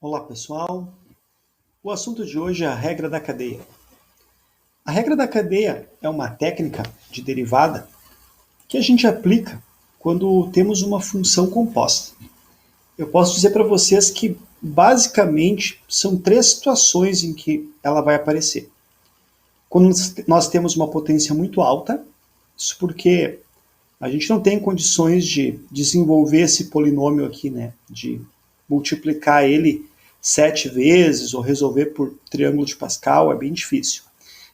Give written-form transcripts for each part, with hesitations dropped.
Olá pessoal, o assunto de hoje é a regra da cadeia. A regra da cadeia é uma técnica de derivada que a gente aplica quando temos uma função composta. Eu posso dizer para vocês que basicamente são três situações em que ela vai aparecer. Quando nós temos uma potência muito alta, isso porque a gente não tem condições de desenvolver esse polinômio aqui, né? De multiplicar ele 7 vezes ou resolver por triângulo de Pascal, é bem difícil.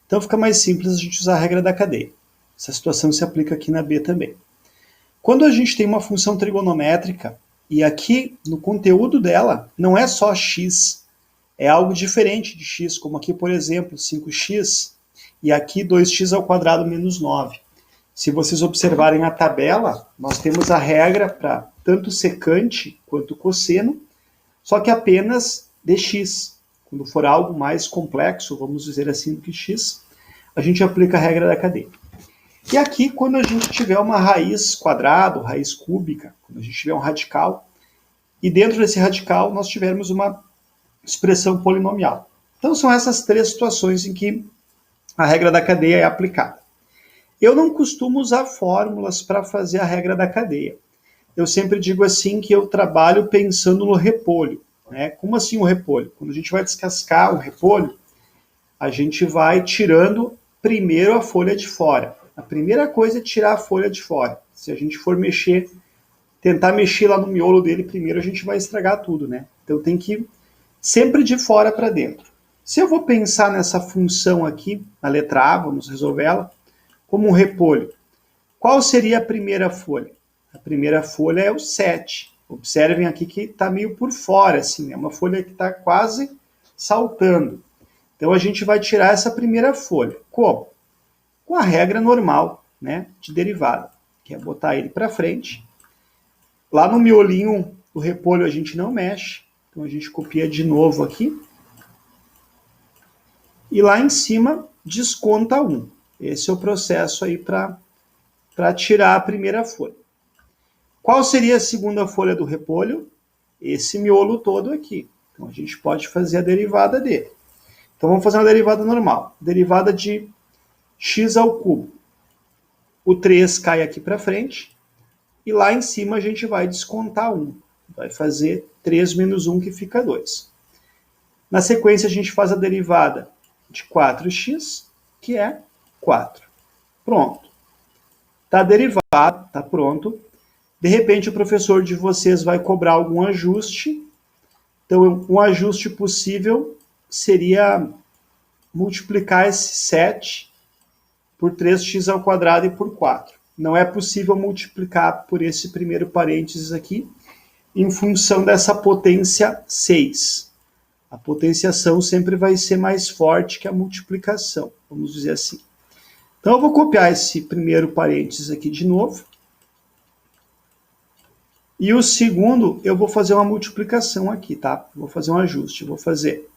Então fica mais simples a gente usar a regra da cadeia. Essa situação se aplica aqui na B também. Quando a gente tem uma função trigonométrica, e aqui no conteúdo dela não é só x, é algo diferente de x, como aqui, por exemplo, 5x, e aqui 2x ao quadrado menos 9. Se vocês observarem a tabela, nós temos a regra para tanto secante quanto cosseno, só que apenas dx. Quando for algo mais complexo, vamos dizer assim, do que x, a gente aplica a regra da cadeia. E aqui, quando a gente tiver uma raiz quadrada, raiz cúbica, quando a gente tiver um radical, e dentro desse radical nós tivermos uma expressão polinomial. Então são essas três situações em que a regra da cadeia é aplicada. Eu não costumo usar fórmulas para fazer a regra da cadeia. Eu sempre digo assim que eu trabalho pensando no repolho. Né? Como assim o repolho? Quando a gente vai descascar o repolho, a gente vai tirando primeiro a folha de fora. A primeira coisa é tirar a folha de fora. Se a gente for mexer, tentar mexer lá no miolo dele primeiro, a gente vai estragar tudo, né? Então tem que ir sempre de fora para dentro. Se eu vou pensar nessa função aqui, na letra A, vamos resolver ela, como um repolho. Qual seria a primeira folha? A primeira folha é o 7. Observem aqui que está meio por fora, assim, é uma folha que está quase saltando. Então a gente vai tirar essa primeira folha. Como? Com a regra normal, né, de derivada, que é botar ele para frente. Lá no miolinho do repolho a gente não mexe, então a gente copia de novo aqui. E lá em cima desconta 1. Esse é o processo aí para tirar a primeira folha. Qual seria a segunda folha do repolho? Esse miolo todo aqui. Então a gente pode fazer a derivada dele. Então vamos fazer uma derivada normal. Derivada de x ao cubo. O 3 cai aqui para frente. E lá em cima a gente vai descontar 1. Vai fazer 3 menos 1, que fica 2. Na sequência a gente faz a derivada de 4x, que é 4. Pronto. Está derivado, está pronto. De repente o professor de vocês vai cobrar algum ajuste. Então um ajuste possível seria multiplicar esse 7 por 3x ao quadrado e por 4. Não é possível multiplicar por esse primeiro parênteses aqui, em função dessa potência 6. A potenciação sempre vai ser mais forte que a multiplicação, vamos dizer assim. Então eu vou copiar esse primeiro parênteses aqui de novo. E o segundo, eu vou fazer uma multiplicação aqui, tá? Vou fazer um ajuste. Vou fazer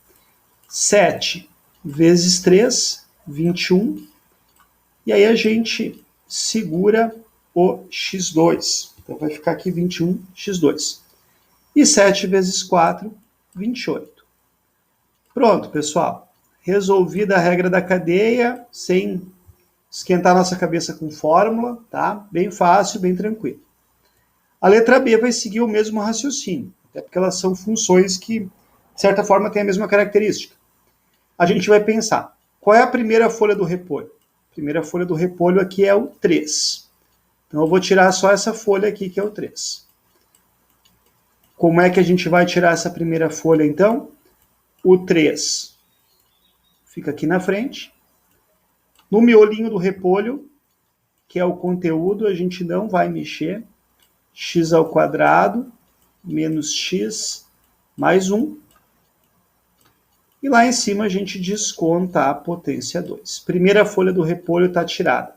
7 vezes 3, 21. E aí a gente segura o x2. Então vai ficar aqui 21x2. E 7 vezes 4, 28. Pronto, pessoal. Resolvida a regra da cadeia, sem esquentar nossa cabeça com fórmula, tá? Bem fácil, bem tranquilo. A letra B vai seguir o mesmo raciocínio, até porque elas são funções que, de certa forma, têm a mesma característica. A gente vai pensar, qual é a primeira folha do repolho? A primeira folha do repolho aqui é o 3. Então eu vou tirar só essa folha aqui, que é o 3. Como é que a gente vai tirar essa primeira folha, então? O 3 fica aqui na frente. No miolinho do repolho, que é o conteúdo, a gente não vai mexer. X ao quadrado menos x mais 1. E lá em cima a gente desconta a potência 2. Primeira folha do repolho está tirada.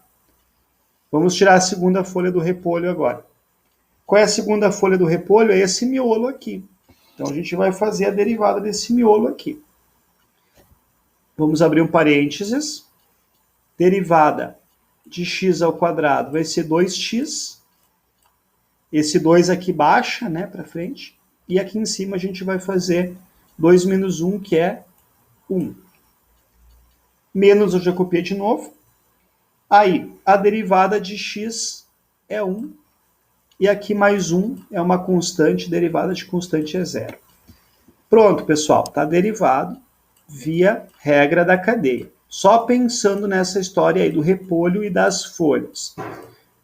Vamos tirar a segunda folha do repolho agora. Qual é a segunda folha do repolho? É esse miolo aqui. Então a gente vai fazer a derivada desse miolo aqui. Vamos abrir um parênteses. Derivada de x ao quadrado vai ser 2x. Esse 2 aqui baixa, né, para frente. E aqui em cima a gente vai fazer 2 menos 1, que é 1. Menos eu já copiei de novo. Aí, a derivada de x é 1. E aqui mais 1 é uma constante, derivada de constante é 0. Pronto, pessoal, está derivado via regra da cadeia. Só pensando nessa história aí do repolho e das folhas.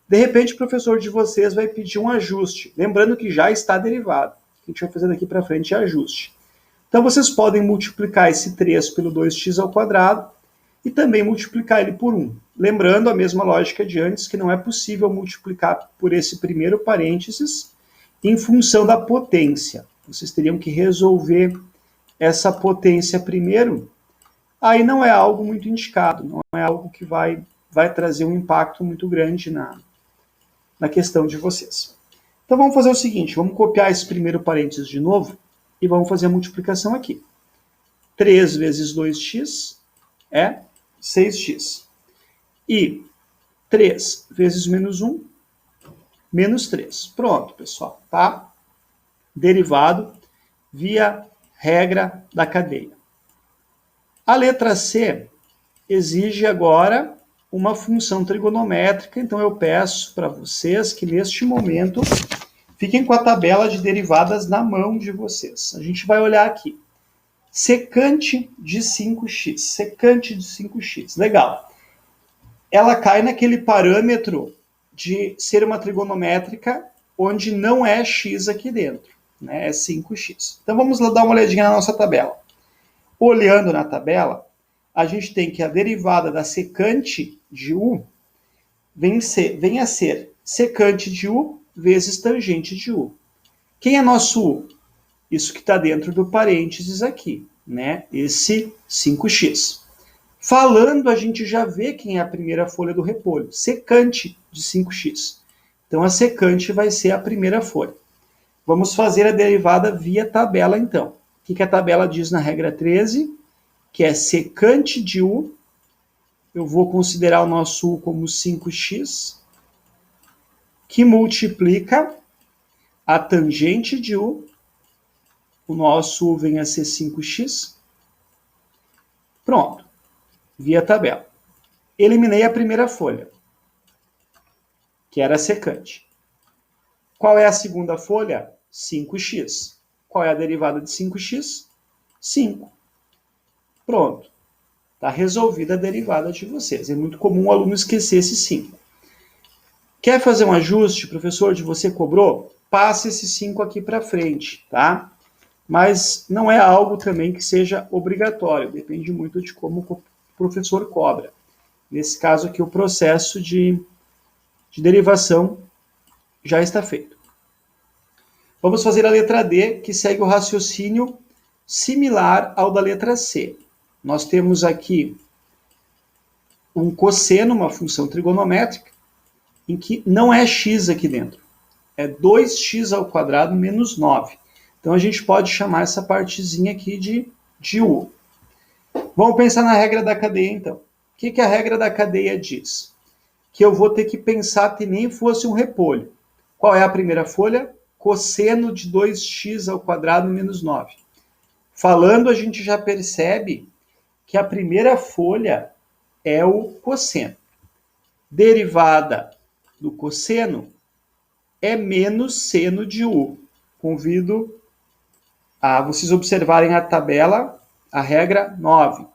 De repente, o professor de vocês vai pedir um ajuste. Lembrando que já está derivado. O que a gente vai fazer daqui para frente é ajuste. Então, vocês podem multiplicar esse 3 pelo 2x ao quadrado e também multiplicar ele por 1. Lembrando a mesma lógica de antes, que não é possível multiplicar por esse primeiro parênteses em função da potência. Vocês teriam que resolver essa potência primeiro. Aí não é algo muito indicado, não é algo que vai trazer um impacto muito grande na questão de vocês. Então vamos fazer o seguinte, vamos copiar esse primeiro parênteses de novo e vamos fazer a multiplicação aqui. 3 vezes 2x é 6x. E 3 vezes menos 1, menos 3. Pronto, pessoal, tá? Derivado via regra da cadeia. A letra C exige agora uma função trigonométrica, então eu peço para vocês que neste momento fiquem com a tabela de derivadas na mão de vocês. A gente vai olhar aqui. Secante de 5x. Secante de 5x. Legal. Ela cai naquele parâmetro de ser uma trigonométrica onde não é x aqui dentro, né? É 5x. Então vamos lá dar uma olhadinha na nossa tabela. Olhando na tabela, a gente tem que a derivada da secante de u vem a ser secante de u vezes tangente de u. Quem é nosso u? Isso que está dentro do parênteses aqui, né? Esse 5x. Falando, a gente já vê quem é a primeira folha do repolho, secante de 5x. Então, a secante vai ser a primeira folha. Vamos fazer a derivada via tabela, então. O que a tabela diz na regra 13? Que é secante de u, eu vou considerar o nosso u como 5x, que multiplica a tangente de u, o nosso u vem a ser 5x. Pronto, via tabela. Eliminei a primeira folha, que era a secante. Qual é a segunda folha? 5x. Qual é a derivada de 5x? 5. Pronto. Está resolvida a derivada de vocês. É muito comum o aluno esquecer esse 5. Quer fazer um ajuste, professor, de você cobrou? Passa esse 5 aqui para frente, tá? Mas não é algo também que seja obrigatório. Depende muito de como o professor cobra. Nesse caso aqui, o processo de derivação já está feito. Vamos fazer a letra D, que segue o raciocínio similar ao da letra C. Nós temos aqui um cosseno, uma função trigonométrica, em que não é x aqui dentro. É 2x ao quadrado menos 9. Então, a gente pode chamar essa partezinha aqui de u. Vamos pensar na regra da cadeia, então. O que a regra da cadeia diz? Que eu vou ter que pensar que nem fosse um repolho. Qual é a primeira folha? Cosseno de 2x ao quadrado menos 9. Falando, a gente já percebe que a primeira folha é o cosseno. Derivada do cosseno é menos seno de u. Convido a vocês observarem a tabela, a regra 9.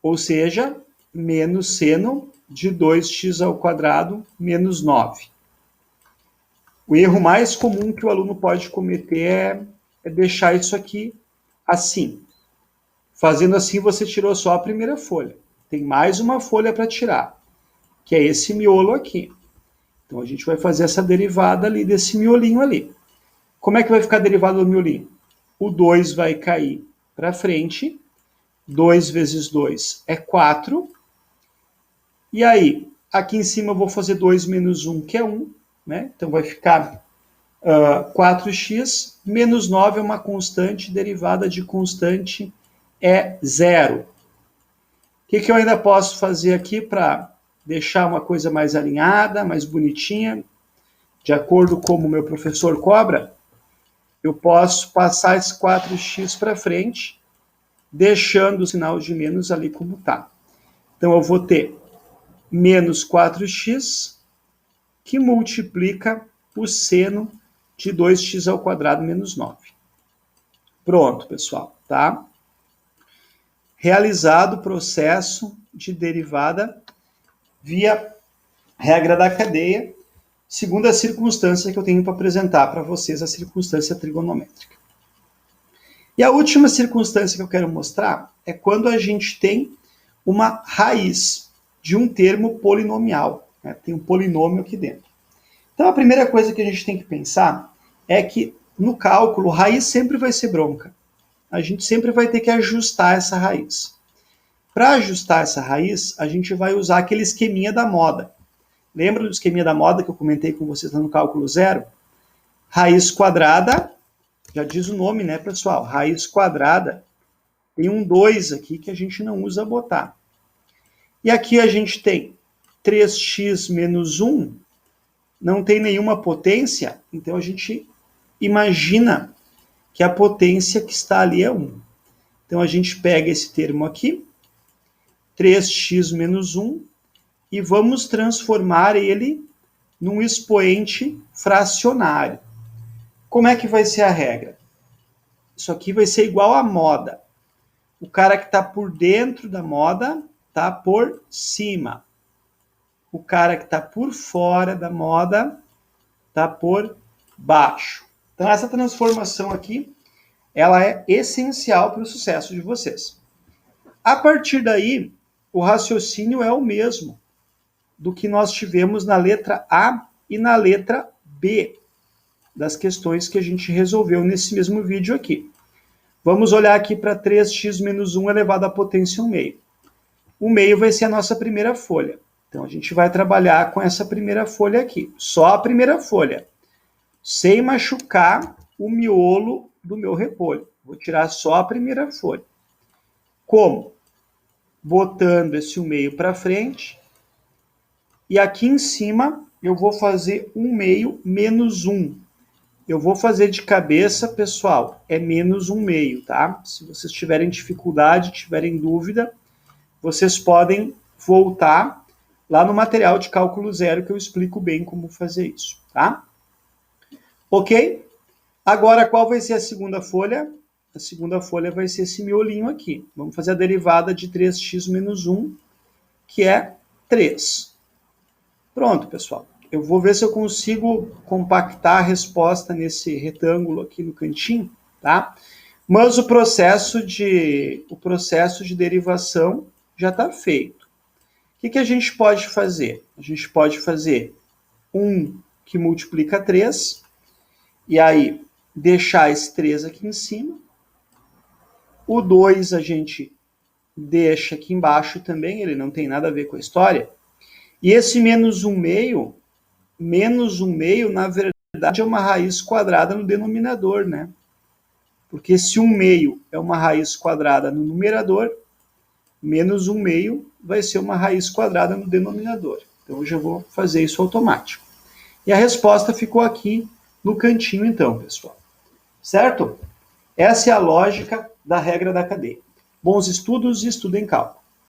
Ou seja, menos seno de 2x ao quadrado menos 9. O erro mais comum que o aluno pode cometer é deixar isso aqui assim. Fazendo assim, você tirou só a primeira folha. Tem mais uma folha para tirar, que é esse miolo aqui. Então, a gente vai fazer essa derivada ali desse miolinho ali. Como é que vai ficar a derivada do miolinho? O 2 vai cair para frente. 2 vezes 2 é 4. E aí, aqui em cima eu vou fazer 2 menos 1, que é 1. Né? Então, vai ficar 4x menos 9 é uma constante, derivada de constante é 0. O que eu ainda posso fazer aqui para deixar uma coisa mais alinhada, mais bonitinha, de acordo com como o meu professor cobra? eu posso passar esse 4x para frente, deixando o sinal de menos ali como está. Então, eu vou ter menos 4x, que multiplica o seno de 2x ao quadrado menos 9. Pronto, pessoal, tá? Realizado o processo de derivada via regra da cadeia, segundo a circunstância que eu tenho para apresentar para vocês, a circunstância trigonométrica. E a última circunstância que eu quero mostrar é quando a gente tem uma raiz de um termo polinomial, né? Tem um polinômio aqui dentro. Então, a primeira coisa que a gente tem que pensar é que, no cálculo, raiz sempre vai ser bronca. A gente sempre vai ter que ajustar essa raiz. Para ajustar essa raiz, a gente vai usar aquele esqueminha da moda. Lembra do esqueminha da moda que eu comentei com vocês lá no cálculo zero? Raiz quadrada, já diz o nome, né, pessoal? Raiz quadrada, tem um 2 aqui que a gente não usa botar. E aqui a gente tem 3x menos 1, não tem nenhuma potência, então a gente imagina que a potência que está ali é 1. Então a gente pega esse termo aqui, 3x menos 1, e vamos transformar ele num expoente fracionário. Como é que vai ser a regra? Isso aqui vai ser igual à moda. O cara que está por dentro da moda está por cima. O cara que está por fora da moda está por baixo. Então, essa transformação aqui, ela é essencial para o sucesso de vocês. A partir daí, o raciocínio é o mesmo do que nós tivemos na letra A e na letra B das questões que a gente resolveu nesse mesmo vídeo aqui. Vamos olhar aqui para 3x menos 1 elevado à potência 1 meio. O meio vai ser a nossa primeira folha. Então, a gente vai trabalhar com essa primeira folha aqui. Só a primeira folha. Sem machucar o miolo do meu repolho. Vou tirar só a primeira folha. Como? Botando esse 1 meio para frente. E aqui em cima, eu vou fazer 1 meio menos 1. Eu vou fazer de cabeça, pessoal, é menos 1 meio, tá? Se vocês tiverem dificuldade, tiverem dúvida, vocês podem voltar lá no material de cálculo zero que eu explico bem como fazer isso, tá? Ok? Agora, qual vai ser a segunda folha? A segunda folha vai ser esse miolinho aqui. Vamos fazer a derivada de 3x menos 1, que é 3. Pronto, pessoal. Eu vou ver se eu consigo compactar a resposta nesse retângulo aqui no cantinho, tá? Mas o processo de derivação já está feito. O que a gente pode fazer? A gente pode fazer 1 que multiplica 3, e aí deixar esse 3 aqui em cima. O 2 a gente deixa aqui embaixo também, ele não tem nada a ver com a história. E esse menos 1 meio, na verdade, é uma raiz quadrada no denominador, né? Porque se 1 meio é uma raiz quadrada no numerador, menos 1 meio vai ser uma raiz quadrada no denominador. Então, eu já vou fazer isso automático. E a resposta ficou aqui no cantinho, então, pessoal. Certo? Essa é a lógica da regra da cadeia. Bons estudos e estudem cálculo.